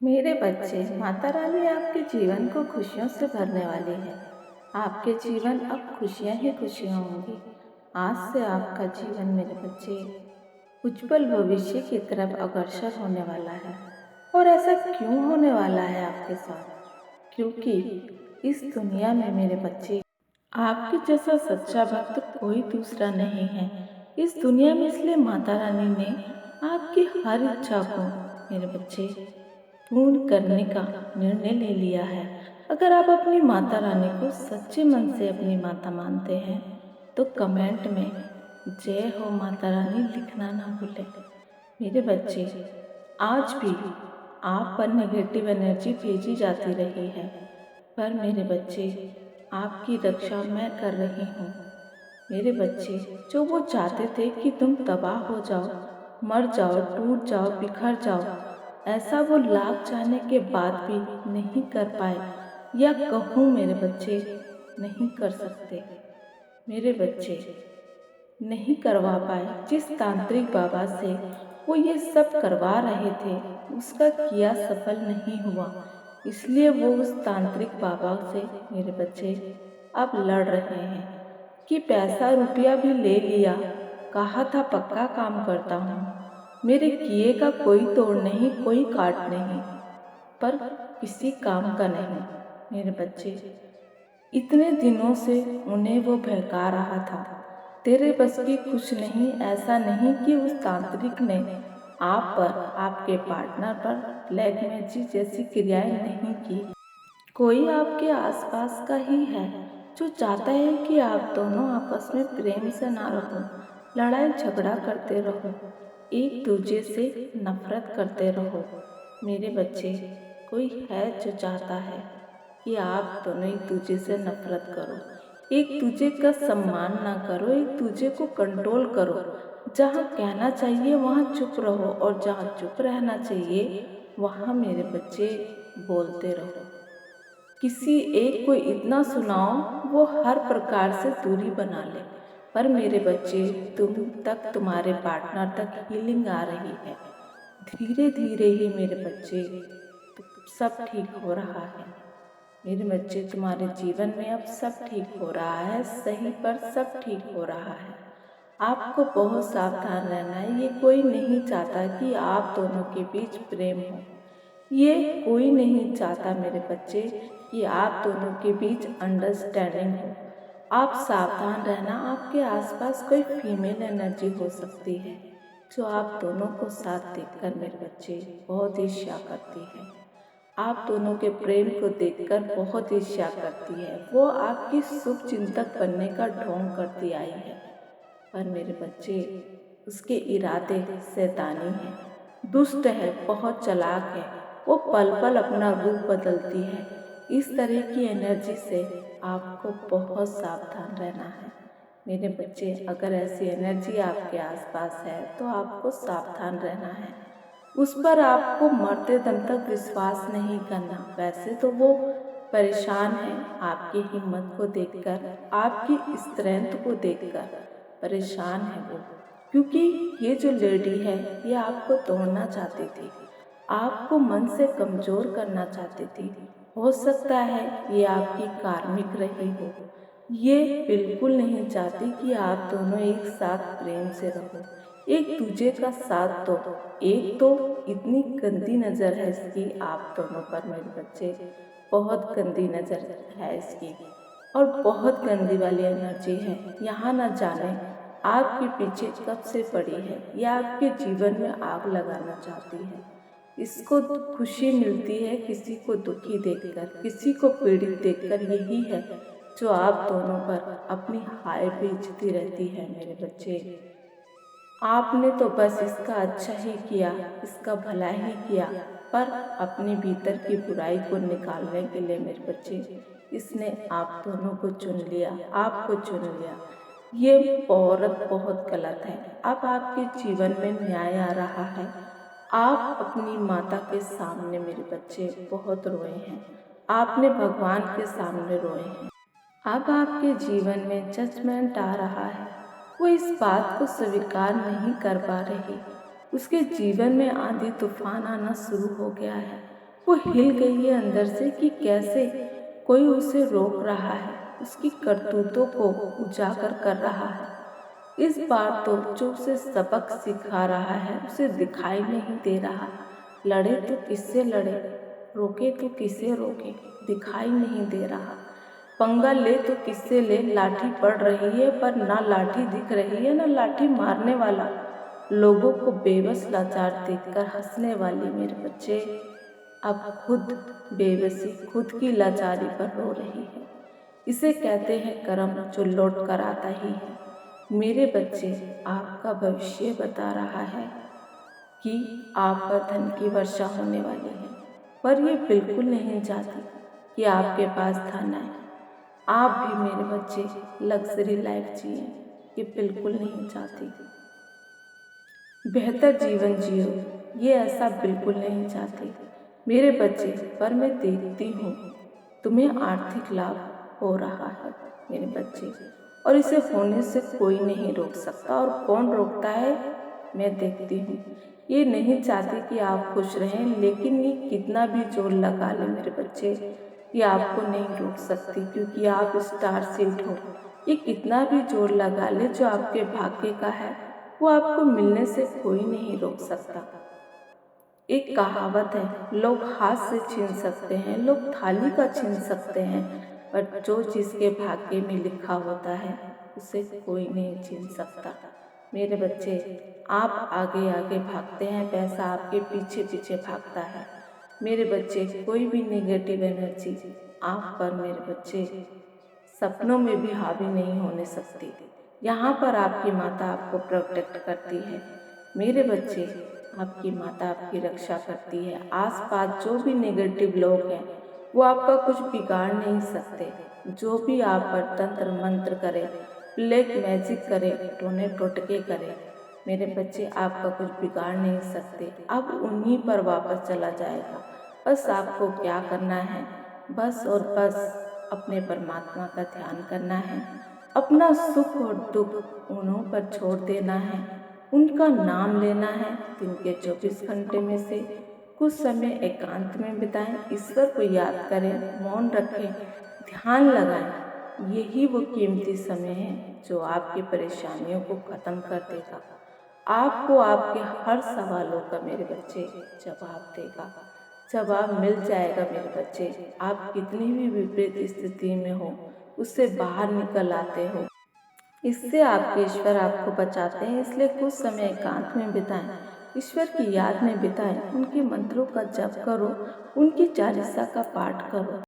मेरे बच्चे, माता रानी आपके जीवन को खुशियों से भरने वाली है। आपके जीवन अब खुशियाँ ही खुशियाँ होंगी। आज से आपका जीवन मेरे बच्चे उज्जवल भविष्य की तरफ अग्रसर होने वाला है। और ऐसा क्यों होने वाला है आपके साथ? क्योंकि इस दुनिया में मेरे बच्चे आपके जैसा सच्चा भक्त कोई दूसरा नहीं है। इस दुनिया में इसलिए माता रानी ने आपकी हर इच्छा को मेरे बच्चे पूर्ण करने का निर्णय ले लिया है। अगर आप अपनी माता रानी को सच्चे मन से अपनी माता मानते हैं तो कमेंट में जय हो माता रानी लिखना ना भूलें। मेरे बच्चे, आज भी आप पर नेगेटिव एनर्जी भेजी जाती रही है, पर मेरे बच्चे आपकी रक्षा मैं कर रही हूँ। मेरे बच्चे, जो वो चाहते थे कि तुम तबाह हो जाओ, मर जाओ, टूट जाओ, बिखर जाओ, ऐसा वो लाख चाहने के बाद भी नहीं कर पाए, या कहूँ मेरे बच्चे नहीं कर सकते। मेरे बच्चे नहीं करवा पाए। जिस तांत्रिक बाबा से वो ये सब करवा रहे थे उसका किया सफल नहीं हुआ, इसलिए वो उस तांत्रिक बाबा से मेरे बच्चे अब लड़ रहे हैं कि पैसा रुपया भी ले लिया, कहा था पक्का काम करता हूँ, मेरे किए का कोई तोड़ नहीं, कोई काट नहीं, पर किसी काम का नहीं। मेरे बच्चे, इतने दिनों से उन्हें वो बहका रहा था, तेरे बस की कुछ नहीं। ऐसा नहीं कि उस तांत्रिक ने आप पर, आपके पार्टनर पर ब्लैक मैजिक जैसी क्रियाएं नहीं की। कोई आपके आसपास का ही है जो चाहता है कि आप दोनों आपस में प्रेम से ना रहो, लड़ाई झगड़ा करते रहो, एक दूसरे से नफरत करते रहो। मेरे बच्चे, कोई है जो चाहता है कि आप दोनों एक दूसरे से नफरत करो, एक दूसरे का सम्मान ना करो, एक दूसरे को कंट्रोल करो। जहाँ कहना चाहिए वहाँ चुप रहो, और जहाँ चुप रहना चाहिए वहाँ मेरे बच्चे बोलते रहो। किसी एक को इतना सुनाओ वो हर प्रकार से दूरी बना ले। पर मेरे बच्चे, तुम तक, तुम्हारे पार्टनर तक हीलिंग आ रही है। धीरे धीरे ही मेरे बच्चे सब ठीक हो रहा है। मेरे बच्चे, तुम्हारे जीवन में अब सब ठीक हो रहा है, सही पर सब ठीक हो रहा है। आपको बहुत सावधान रहना है। ये कोई नहीं चाहता कि आप दोनों के बीच प्रेम हो। ये कोई नहीं चाहता मेरे बच्चे कि आप दोनों के बीच अंडरस्टैंडिंग हो। आप सावधान रहना, आपके आसपास कोई फीमेल एनर्जी हो सकती है जो आप दोनों को साथ देखकर मेरे बच्चे बहुत ईर्ष्या करती है। आप दोनों के प्रेम को देखकर बहुत ईर्ष्या करती है। वो आपकी शुभ चिंतक बनने का ढोंग करती आई है, पर मेरे बच्चे उसके इरादे शैतानी हैं, दुष्ट है, बहुत चालाक है। वो पल पल अपना रूप बदलती है। इस तरह की एनर्जी से आपको बहुत सावधान रहना है। मेरे बच्चे, अगर ऐसी एनर्जी आपके आसपास है तो आपको सावधान रहना है। उस पर आपको मरते दम तक विश्वास नहीं करना। वैसे तो वो परेशान है आपकी हिम्मत को देखकर, आपकी स्ट्रेंथ को देखकर परेशान है वो, क्योंकि ये जो लेडी है ये आपको तोड़ना चाहती थी, आपको मन से कमज़ोर करना चाहती थी। हो सकता है ये आपकी कार्मिक रही हो। ये बिल्कुल नहीं चाहती कि आप दोनों एक साथ प्रेम से रहो, एक दूसरे का साथ दो। एक तो इतनी गंदी नज़र है इसकी आप दोनों पर मेरे बच्चे, बहुत गंदी नज़र है इसकी, और बहुत गंदी वाली एनर्जी है। यहाँ न जाने आपके पीछे कब से पड़ी है, या आपके जीवन में आग लगाना चाहती है। इसको खुशी मिलती है किसी को दुखी देखकर, किसी को पीड़ित देखकर। यही है जो आप दोनों पर अपनी हाय बेचती रहती है मेरे बच्चे। आपने तो बस इसका अच्छा ही किया, इसका भला ही किया, पर अपने भीतर की बुराई को निकालने के लिए मेरे बच्चे इसने आप दोनों को चुन लिया, आपको चुन लिया। ये औरत बहुत गलत है। अब आपके जीवन में न्याय आ रहा है। आप अपनी माता के सामने मेरे बच्चे बहुत रोए हैं, आपने भगवान के सामने रोए हैं। अब आपके जीवन में जजमेंट आ रहा है। वो इस बात को स्वीकार नहीं कर पा रही। उसके जीवन में आंधी तूफान आना शुरू हो गया है। वो हिल गई है अंदर से कि कैसे कोई उसे रोक रहा है, उसकी करतूतों को उजागर कर रहा है। इस बार तो जो उसे सबक सिखा रहा है उसे दिखाई नहीं दे रहा। लड़े तो किससे लड़े, रोके तो किसे रोके, दिखाई नहीं दे रहा। पंगा ले तो किससे ले, लाठी पड़ रही है पर ना लाठी दिख रही है ना लाठी मारने वाला। लोगों को बेबस लाचार देखकर हंसने वाली मेरे बच्चे अब खुद बेबसी, खुद की लाचारी पर रो रही है। इसे कहते हैं कर्म जो लौट कर आता ही है। मेरे बच्चे, आपका भविष्य बता रहा है कि आप पर धन की वर्षा होने वाली है, पर ये बिल्कुल नहीं चाहती कि आपके पास धन आए। आप भी मेरे बच्चे लग्जरी लाइफ जिए, ये बिल्कुल नहीं चाहती। बेहतर जीवन जियो, ये ऐसा बिल्कुल नहीं चाहती मेरे बच्चे। पर मैं देखती हूँ तुम्हें आर्थिक लाभ हो रहा है मेरे बच्चे, और इसे होने से कोई नहीं रोक सकता। और कौन रोकता है, मैं देखती हूँ। ये नहीं चाहती कि आप खुश रहें, लेकिन ये कितना भी जोर लगा ले मेरे बच्चे, ये आपको नहीं रोक सकती, क्योंकि आप स्टार सीड हो। ये कितना भी जोर लगा ले, जो आपके भाग्य का है वो आपको मिलने से कोई नहीं रोक सकता। एक कहावत है, लोग हाथ से छीन सकते हैं, लोग थाली का छीन सकते हैं, पर जो जिसके भाग्य में लिखा होता है उसे कोई नहीं छीन सकता। मेरे बच्चे, आप आगे आगे भागते हैं, पैसा आपके पीछे पीछे भागता है। मेरे बच्चे, कोई भी नेगेटिव एनर्जी आप पर मेरे बच्चे सपनों में भी हावी नहीं होने सकती। यहाँ पर आपकी माता आपको प्रोटेक्ट करती है मेरे बच्चे। आपकी माता आपकी रक्षा करती है। आसपास जो भी नेगेटिव लोग हैं वो आपका कुछ बिगाड़ नहीं सकते। जो भी आप पर तंत्र मंत्र करे, ब्लैक मैजिक करे, टोने टोटके करे, मेरे बच्चे आपका कुछ बिगाड़ नहीं सकते। अब उन्हीं पर वापस चला जाएगा। बस आपको क्या करना है, बस और बस अपने परमात्मा का ध्यान करना है। अपना सुख और दुख उन्हों पर छोड़ देना है, उनका नाम लेना है। दिन के 24 घंटे में से कुछ समय एकांत में बिताएं, ईश्वर को याद करें, मौन रखें, ध्यान लगाएं। यही वो कीमती समय है जो आपकी परेशानियों को खत्म कर देगा। आपको आपके हर सवालों का मेरे बच्चे जवाब देगा, जवाब मिल जाएगा मेरे बच्चे। आप कितनी भी विपरीत स्थिति में हो उससे बाहर निकल आते हो। इससे आपके ईश्वर आपको बचाते हैं। इसलिए कुछ समय एकांत में बिताएं, ईश्वर की याद में बिताएं, उनके मंत्रों का जप करो, उनकी चालीसा का पाठ करो।